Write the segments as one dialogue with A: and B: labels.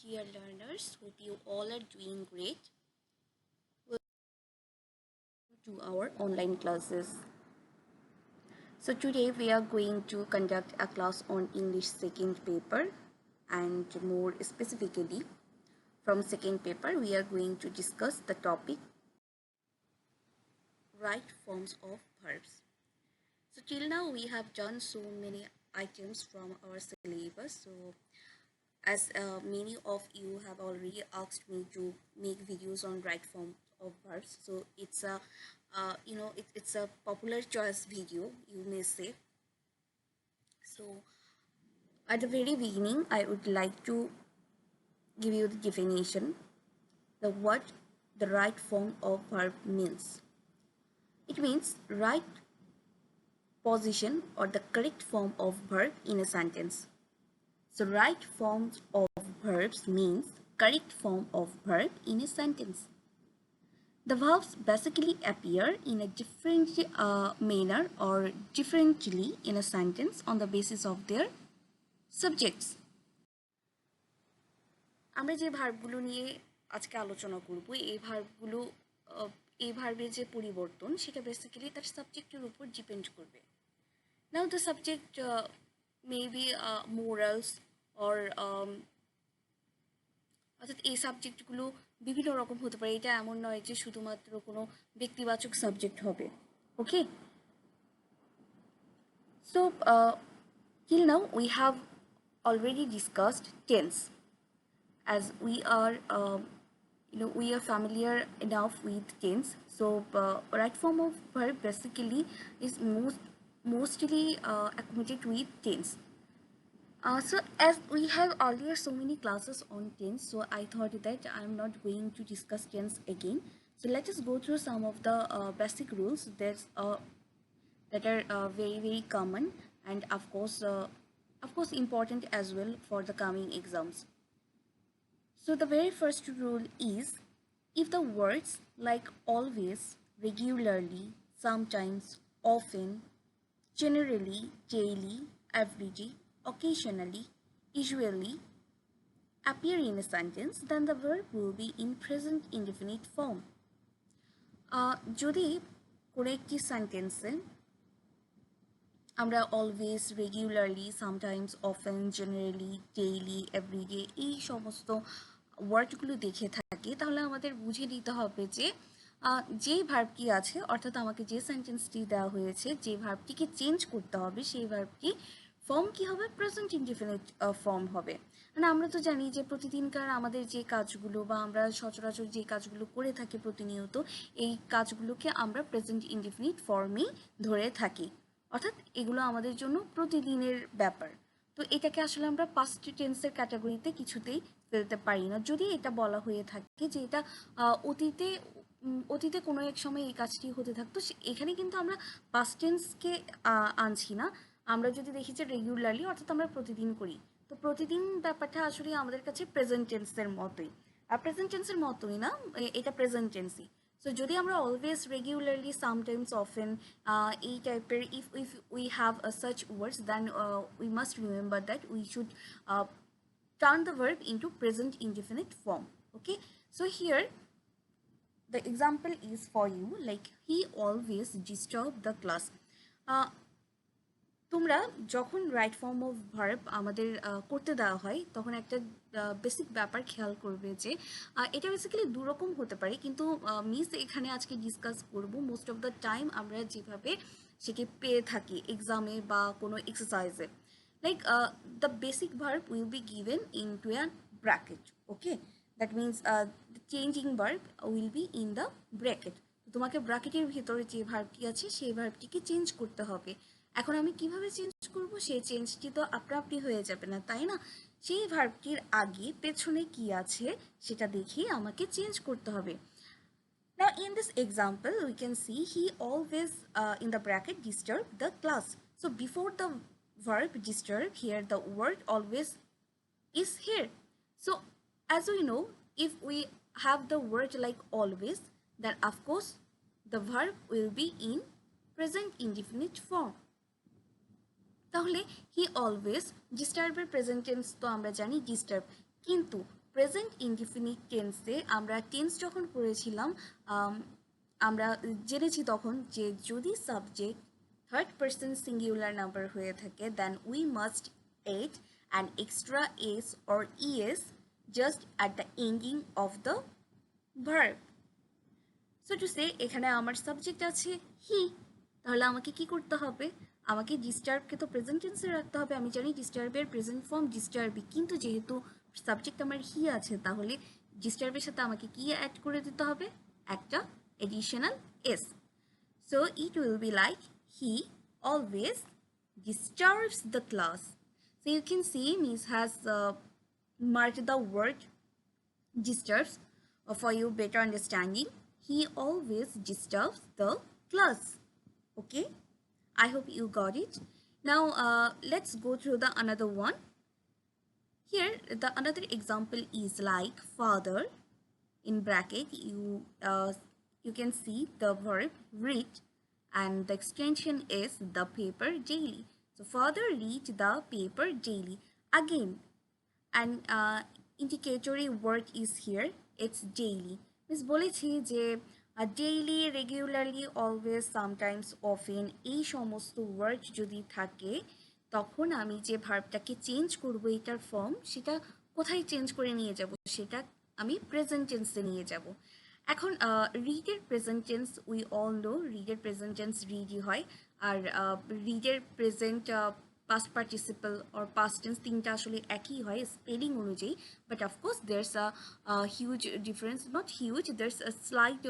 A: dear learners. Hope you all are doing great. Welcome to our online classes. So today we are going to conduct a class on English second paper, and more specifically from second paper we are going to discuss the topic right forms of verbs. So till now we have done so many items from our syllabus. So as many of you have already asked me to make videos on right form of verbs, so it's a it's a popular choice video, you may say. So at the very beginning I would like to give you the definition, the what the right form of verb means. It means right position or the correct form of verb in a sentence. So right forms of verbs means correct form of verb in a sentence. The verbs basically appear in a different manner or differently in a sentence on the basis of their subjects. আমরা যে ভার্বগুলো নিয়ে আজকে আলোচনা করব, এই ভার্বের যে পরিবর্তন সেটা বেসিক্যালি তার সাবজেক্টের উপর ডিপেন্ড করবে। Now the subject may be morals or অর্থাৎ এই সাবজেক্টগুলো বিভিন্ন রকম হতে পারে, এটা এমন নয় যে শুধুমাত্র কোনো ব্যক্তিবাচক সাবজেক্ট হবে। ওকে, so till now we have already discussed tense, as we are we are familiar enough with tense. So right form of verb basically is mostly accommodated with tense. So as we have earlier so many classes on tense, so I thought that I'm not going to discuss tense again. So let us go through some of the basic rules that are very common, and of course important as well for the coming exams. So the very first rule is, if the words like always, regularly, sometimes, often, generally, daily, everyday, occasionally, usually appear in a sentence, then the verb will be in present indefinite form. যদি কোনো একটি সেন্টেন্সে আমরা always, regularly, sometimes, often, generally, daily, everyday এই সমস্ত ওয়ার্ডগুলো দেখে থাকি, তাহলে আমাদের বুঝে নিতে হবে যে যেই ভার্বটি আছে, অর্থাৎ আমাকে যে সেন্টেন্সটি দেওয়া হয়েছে, যে ভার্বটিকে চেঞ্জ করতে হবে, সেই ভার্বটি ফর্ম কি হবে? প্রেজেন্ট ইনডিফিনিট ফর্ম হবে। মানে আমরা তো জানি যে প্রতিদিনকার আমাদের যে কাজগুলো বা আমরা সচরাচর যে কাজগুলো করে থাকি প্রতিনিয়ত, এই কাজগুলোকে আমরা প্রেজেন্ট ইনডিফিনিট ফর্মেই ধরে থাকি, অর্থাৎ এগুলো আমাদের জন্য প্রতিদিনের ব্যাপার। তো এটাকে আসলে আমরা পাস্ট টেন্সের ক্যাটাগরিতে কিছুতেই ফেলতে পারি না, যদি এটা বলা হয়ে থাকে যে এটা অতীতে কোনো এক সময় এই কাজটি হতে থাকতো। এখানে কিন্তু আমরা পাস্ট টেন্সকে আনছি না। আমরা যদি দেখি যে রেগুলারলি, অর্থাৎ আমরা প্রতিদিন করি, তো প্রতিদিন ব্যাপারটা আসলে আমাদের কাছে প্রেজেন্ট টেন্সের মতোই, প্রেজেন্ট টেন্সের মতোই না, এটা প্রেজেন্ট টেন্সই। সো যদি আমরা অলওয়েজ, রেগুলারলি, সামটাইমস, অফেন এই টাইপের if we have such words, then we must remember that we should turn the verb into present indefinite form. Okay, so here the example is for you, like he always disturbed the class. তোমরা যখন right form of verb আমাদের করতে দেওয়া হয়, তখন একটা basic ব্যাপার খেয়াল করবে যে এটা বেসিক্যালি দুরকম হতে পারে, কিন্তু মিস এখানে আজকে ডিসকাস করব মোস্ট অফ দ্য টাইম আমরা যেভাবে সেকে পেয়ে থাকি এক্সামে বা কোনো এক্সারসাইজে, like the basic verb will be given into an bracket. Okay, that means the changing verb will be in the bracket. তোমাকে ব্র্যাকেটের ভিতরে যে ভার্বটি আছে সেই ভার্বটিকে চেঞ্জ করতে হবে। এখন আমি কিভাবে চেঞ্জ করব? সেই চেঞ্জটি তো আপনা হয়ে যাবে না, তাই না? সেই ভার্বটির আগে পেছনে কি আছে সেটা দেখেই আমাকে চেঞ্জ করতে হবে। Now in this example we can see he always in the bracket disturb the class. So before the verb disturb, here the word always is here. So as we know, if we have the word like always, then of course the verb will be in present indefinite form. তাহলে he always, ডিস্টার্বের present tense তো আমরা জানি disturb, কিন্তু present indefinite টেন্সে আমরা tense যখন পড়েছিলাম আমরা জেনেছি তখন যে যদি subject third person singular number হয়ে থাকে then we must add an extra S or ES just at the ending of the verb. So to say এখানে আমার সাবজেক্ট আছে হি, তাহলে আমাকে কি করতে হবে, আমাকে ডিস্টার্বকে তো প্রেজেন্ট টেন্সে রাখতে হবে। আমি জানি ডিস্টার্বের প্রেজেন্ট ফর্ম ডিস্টার্বই, কিন্তু যেহেতু সাবজেক্ট আমার হি আছে তাহলে ডিস্টার্বের সাথে আমাকে কি অ্যাড করে দিতে হবে, একটা additional S. So it will be like he always disturbs the class. So you can see Miss has marked the word disturbs for you better understanding. He always disturbs the class. Okay, I hope you got it. Now let's go through the another one. Here the another example is like father. In bracket you can see the verb read and the extension is the paper daily. So father read the paper daily. Again an indicatory word is here, it's daily. Miss বলেছি যে daily, regularly, always, sometimes, often এই সমস্ত word যদি থাকে তখন আমি যে ভার্বটাকে change করব এটার ফর্ম সেটা কোথায় চেঞ্জ করে নিয়ে যাব, সেটা আমি প্রেজেন্ট টেন্সে নিয়ে যাব। এখন রিডের present tense we all know, রিডের প্রেজেন্ট টেন্স রিডই হয়, আর রিডের present past participle or past tense তিনটা আসলে একই হয় স্পেলিং অনুযায়ী, but of course there's a huge difference, not huge, there's a slight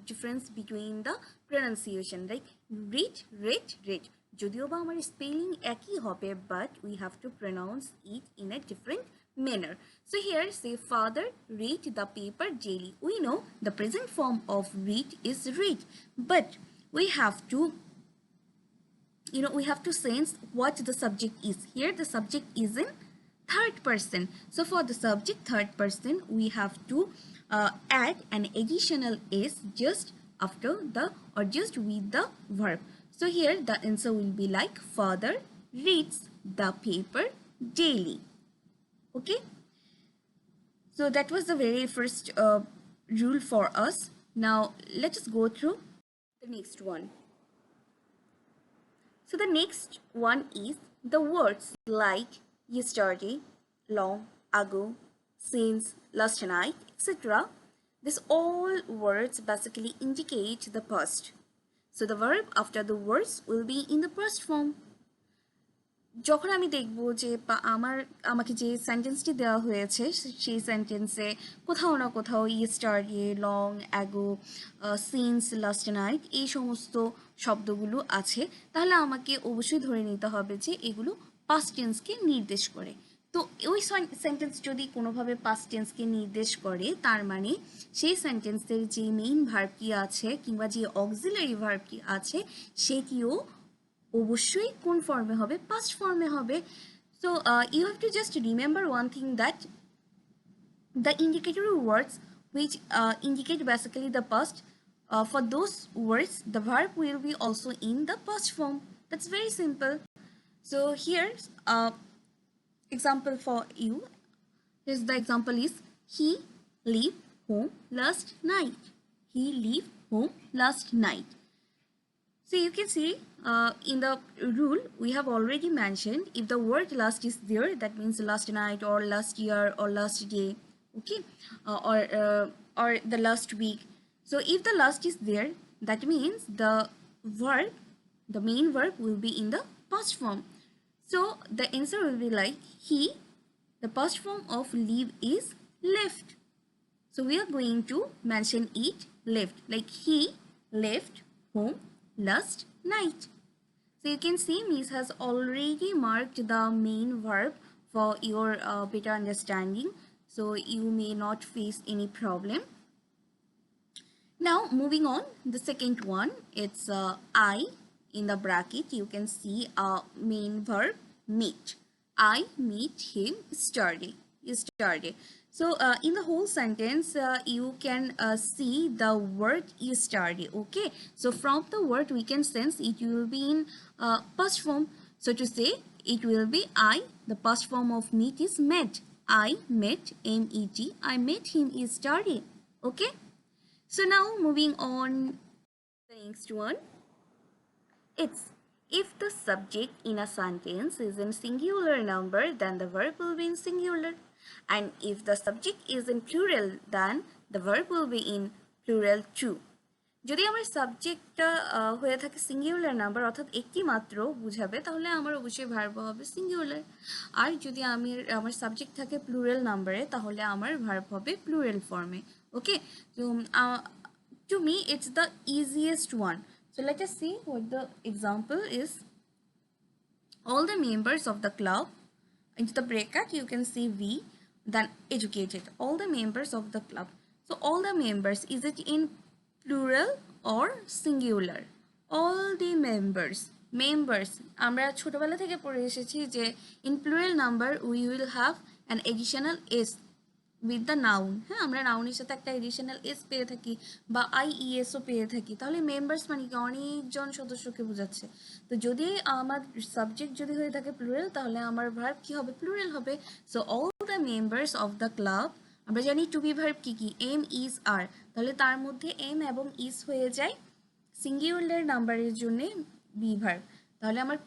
A: difference between the pronunciation, like read, read, read, যদিও বা আমার স্পেলিং একই হবে but we have to pronounce it in a different manner. So here say father read the paper daily. We know the present form of read is read, but we have to we have to sense what the subject is. Here the subject is in third person, so for the subject third person we have to add an additional s just after the or just with the verb. So here the answer will be like father reads the paper daily. Okay, so that was the very first rule for us. Now let us go through the next one. So the next one is the words like yesterday, long ago, since, last night, etc. These all words basically indicate the past. So the verb after the words will be in the past form. যখন আমি দেখব যে আমাকে যে সেন্টেন্সটি দেওয়া হয়েছে সেই সেন্টেন্সে কোথাও না কোথাও yesterday, long ago, since, last night এই সমস্ত শব্দগুলো আছে, তাহলে আমাকে অবশ্যই ধরে নিতে হবে যে এগুলো পাস্ট টেন্সকে নির্দেশ করে। তো ওই সেন্টেন্স যদি কোনোভাবে পাস্ট টেন্সকে নির্দেশ করে তার মানে সেই সেন্টেন্সের যে মেইন ভার্বটি আছে কিংবা যে অক্সিলারি ভার্বটি আছে সেটিও অবশ্যই কোন ফর্মে হবে, পাস্ট ফর্মে হবে। So you have to just remember one thing that the indicatory words which indicate basically the past, for those words the verb will be also in the past form. That's very simple. So here's example for you. Here's the example is he leave home last night. He leave home last night. So you can see in the rule we have already mentioned if the word last is there, that means last night or last year or last day, okay, or the last week. So if the last is there, that means the verb, the main verb will be in the past form. So the answer will be like he, the past form of leave is left. So we are going to mention it left, like he left home last night. So you can see Miss has already marked the main verb for your better understanding, so you may not face any problem. Now moving on, the second one, it's I in the bracket. You can see a main verb meet. I meet him yesterday. So in the whole sentence you can see the word yesterday. Okay, so from the word we can sense it will be in past form. So to say it will be I, the past form of meet is met. I met, M-E-T, I met him is studying. Okay? So now moving on, the next one. It's if the subject in a sentence is in singular number, then the verb will be in singular. And if the subject is in plural, then the verb will be in plural too. যদি আমার সাবজেক্টটা হয়ে থাকে singular number অর্থাৎ একটি মাত্র বুঝাবে তাহলে আমার অবশ্যই ভার্ব হবে সিঙ্গুলার আর যদি আমার সাবজেক্ট থাকে প্লুরাল নাম্বারে তাহলে আমার ভার্ব হবে প্লুরাল ফর্মে ওকে তো to me it's the easiest one so let us see what the example is all the members of the club into the bracket you can see we then educated all the members of the club so all the members is it in plural or singular all the members আমরা ছোটবেলা থেকে পড়ে এসেছি যে in plural number we will have an additional s with the noun হ্যাঁ আমরা নাউনের সাথে একটা এডিশনাল এস পেয়ে থাকি বা আইইএস ও পেয়ে থাকি তাহলে মেম্বার্স মানে কি অনেকজন সদস্যকে বোঝাচ্ছে তো যদি আমার সাবজেক্ট যদি হয়ে থাকে প্লুরাল তাহলে আমার ভার্ব কি হবে প্লুরাল হবে so all the members of the club আমরা জানি টু বি ভার্ব কি কি এম ইজ আর তাহলে তার মধ্যে এম এবং ইজ হয়ে যায় সিঙ্গুলার নাম্বারের জন্য বি ভার্ব তাহলে আমার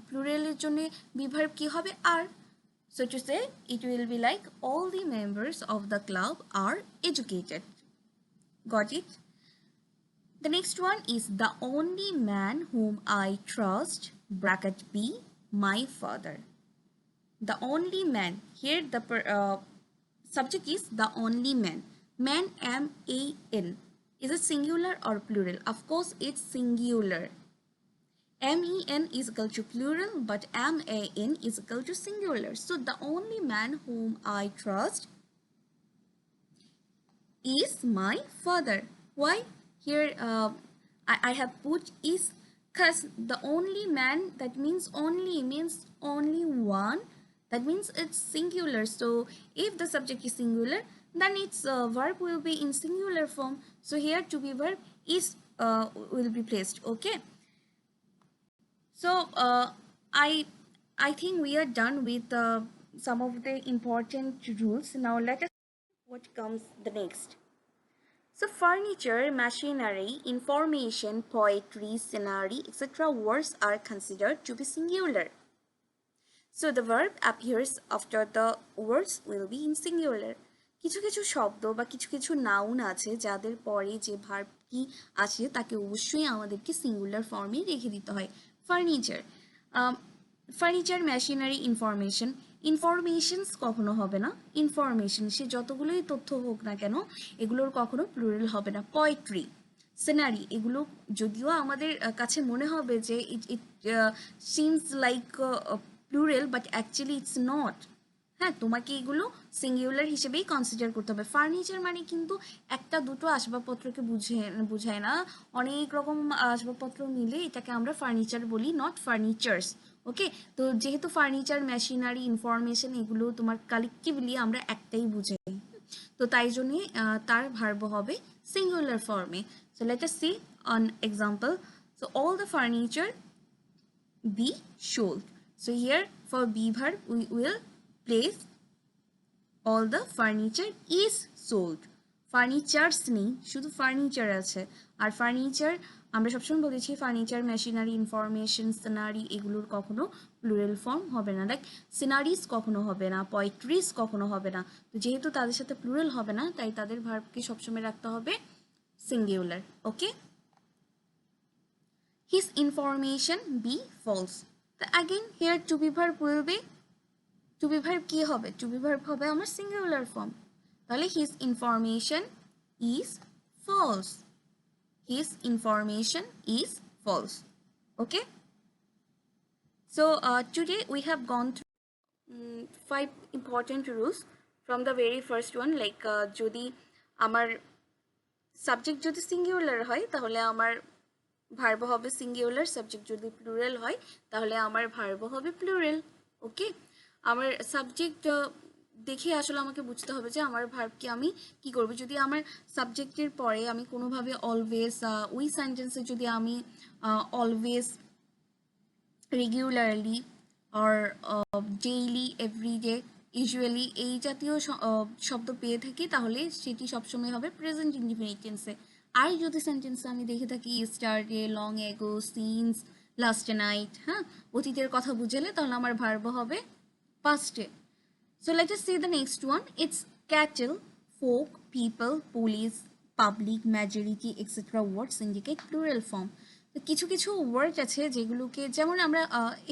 A: প্লুরালের জন্য বি ভার্ব কি হবে আর So to say, it will be like all the members of the club are educated. Got it? The next one is the only man whom I trust, bracket B, my father. The only man. Here the subject is the only man. Man, M-A-N. Is it singular or plural? Of course, it's singular. M-E-N is equal to plural, but M-A-N is equal to singular. So the only man whom I trust is my father. Why? Here I have put is because the only man, that means only one. That means it's singular. So if the subject is singular, then its verb will be in singular form. So here to be verb is will be placed. Okay. So I think we are done with some of the important rules. Now let us see what comes the next. So furniture, machinery, information, poetry, scenery, etc. words are considered to be singular. So the verb appears after the words will be in singular. কিছু কিছু শব্দ বা কিছু কিছু noun আছে যাদের পরে যে ভার্বটি আছে তাকে অবশ্যই আমাদেরকে সিঙ্গুলার ফর্মে রেখে দিতে হয় ফার্নিচার মেশিনারি ইনফরমেশনস কখনো হবে না ইনফরমেশন সে যতগুলোই তথ্য হোক না কেন এগুলোর কখনো প্লুরাল হবে না পোয়েট্রি সিনারি এগুলো যদিও আমাদের কাছে মনে হবে যে it seems like plural but actually it's not হ্যাঁ তোমাকে এগুলো সিঙ্গুলার হিসেবেই কনসিডার করতে হবে ফার্নিচার মানে কিন্তু একটা দুটো আসবাবপত্রকে বুঝায় না অনেক রকম আসবাবপত্র মিলে এটাকে আমরা ফার্নিচার বলি নট ফার্নিচার্স ওকে তো যেহেতু ফার্নিচার মেশিনারি ইনফরমেশন এগুলো তোমার কালেকটিভলি আমরা একটাই বুঝাই তো তাই জন্যে তার ভার্ব হবে সিঙ্গুলার ফর্মে so let us C on example so all the furniture be sold so here for be verb we will place all the furniture is sold ফার্নিচারস নেই শুধু ফার্নিচার আছে আর ফার্নিচার আমরা সবসময় বলেছি ফার্নিচার মেশিনারি ইনফরমেশন সিনারি এগুলোর কখনো plural form হবে না লাইক সিনারিজ কখনো হবে না পোয়েট্রিজ কখনো হবে না তো যেহেতু তাদের সাথে প্লুরাল হবে না তাই তাদের ভার্বকে সবসময় রাখতে হবে singular okay his information be false so again here to be verb will be to be verb কি হবে to be verb হবে আমার সিঙ্গুলার ফর্ম তাহলে his information is false his information is false okay so today we have gone through 5 important rules from the very first one like যদি আমার subject যদি singular হয় তাহলে আমার ভার্ব হবে সিঙ্গুলার সাবজেক্ট যদি প্লুরাল হয় তাহলে আমার ভার্ব হবে প্লুরাল ওকে আমার সাবজেক্ট দেখে আসলে আমাকে বুঝতে হবে যে আমার ভার্বকে আমি কি করব যদি আমার সাবজেক্টের পরে আমি কোনোভাবে অলওয়েজ ওই সেন্টেন্সে যদি আমি always regularly or daily everyday usually এই জাতীয় শব্দ পেয়ে থাকি তাহলে সেটি সবসময় হবে প্রেজেন্ট ইনডিফিনিট টেন্সে। আর যদি সেন্টেন্সে আমি দেখে থাকি yesterday, long ago, since, last night, হ্যাঁ, অতীতের কথা বুঝালে তাহলে আমার ভার্ব হবে পাস্টে। So let us see the next one. It's cattle, folk, people, police, public, majority, etc. words indicate plural form. তো কিছু কিছু ওয়ার্ড আছে যেগুলোকে, যেমন আমরা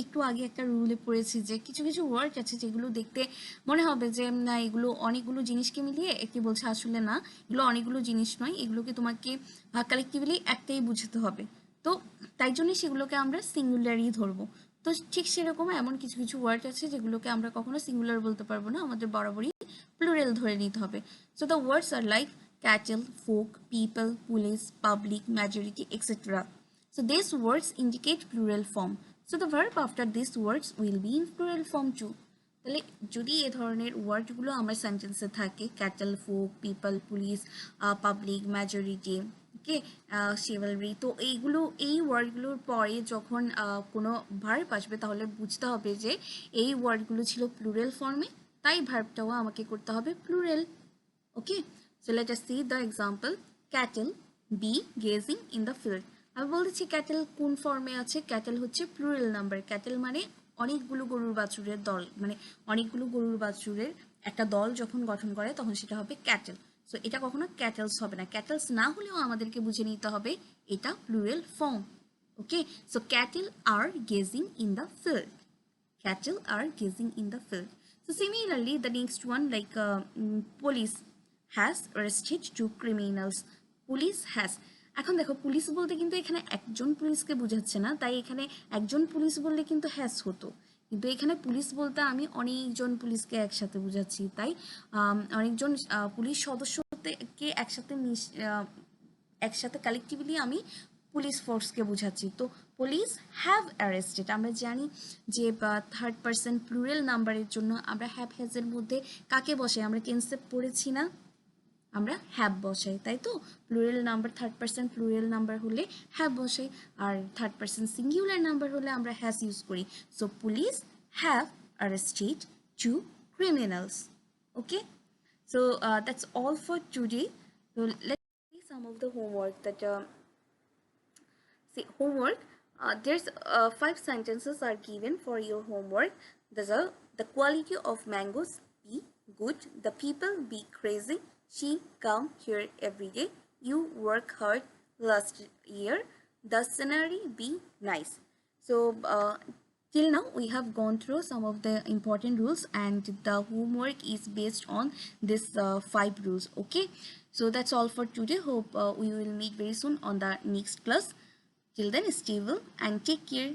A: একটু আগে একটা রুলে পড়েছি যে কিছু কিছু ওয়ার্ড আছে যেগুলো দেখতে মনে হবে যে না এগুলো অনেকগুলো জিনিসকে মিলিয়ে একটি, বলছে আসলে না, এগুলো অনেকগুলো জিনিস নয়, এগুলোকে তোমাকে কালেকটিভলি একটাই বুঝতে হবে। তো তাই জন্য সেগুলোকে আমরা সিঙ্গুলারই ধরবো। তো ঠিক সেরকম এমন কিছু কিছু ওয়ার্ড আছে যেগুলোকে আমরা কখনো সিঙ্গুলার বলতে পারবো না, আমাদের বরাবরই প্লুরাল ধরে নিতে হবে। So the words are like cattle, folk, people, police, public, majority, etc. So these words indicate plural form. So the verb after these words will be in plural form too. তাহলে যদি এ ধরনের ওয়ার্ডগুলো আমার সেন্টেন্সে থাকে, cattle, folk, people, police, public, majority, okay, chivalry, তো এইগুলো, এই ওয়ার্ডগুলোর পরে যখন কোনো ভার্ব আসবে তাহলে বুঝতে হবে যে এই ওয়ার্ডগুলো ছিল প্লুরাল ফর্মে, তাই ভার্বটাও আমাকে করতে হবে plural. Okay, so let us see the example. Cattle be gazing in the field. আমি বলতেছি ক্যাটেল কোন ফর্মে আছে, ক্যাটেল হচ্ছে প্লুরাল নাম্বার। ক্যাটেল মানে অনেকগুলো গরুর বাছুরের দল, মানে অনেকগুলো গরুর বাছুরের একটা দল যখন গঠন করে তখন সেটা হবে ক্যাটেল। সো এটা কখনো ক্যাটেলস হবে না, ক্যাটেলস না হলেও আমাদেরকে বুঝে নিতে হবে এটা plural form. Okay, so cattle are gazing in the field, cattle are gazing in the field. So similarly, the next one, like police has arrested 2 criminals. Police has, এখন দেখো পুলিশ বলতে কিন্তু এখানে একজন পুলিশকে বোঝাচ্ছে না, তাই এখানে একজন পুলিশ বললে কিন্তু হ্যাজ হতো, কিন্তু এখানে পুলিশ বলতে আমি অনেকজন পুলিশকে একসাথে বোঝাচ্ছি, তাই অনেকজন পুলিশ সদস্যকে একসাথে কালেকটিভলি আমি পুলিশ ফোর্সকে বোঝাচ্ছি। তো পুলিশ হ্যাভ অ্যারেস্টেড, আমরা জানি যে থার্ড পারসন প্লুরাল নাম্বারের জন্য আমরা হ্যাভ হ্যাজের মধ্যে কাকে বসাই, আমরা কনসেপ্ট পড়েছি না, আমরা হ্যাভ বসাই, তাই তো plural number third person plural number হলে হ্যাভ বসাই, আর থার্ড পারসন সিঙ্গুলার নাম্বার হলে আমরা হ্যাজ ইউজ করি। So police have arrested 2 criminals. Okay, so that's all for today. So let's see some of the homework that see homework. There's 5 sentences are given for your homework. There's the quality of mangoes be good, the people be crazy, she come here every day, you work hard last year, the scenery be nice. So till now we have gone through some of the important rules and the homework is based on this 5 rules. Okay, so that's all for today. Hope we will meet very soon on the next class. Till then, stay well and take care.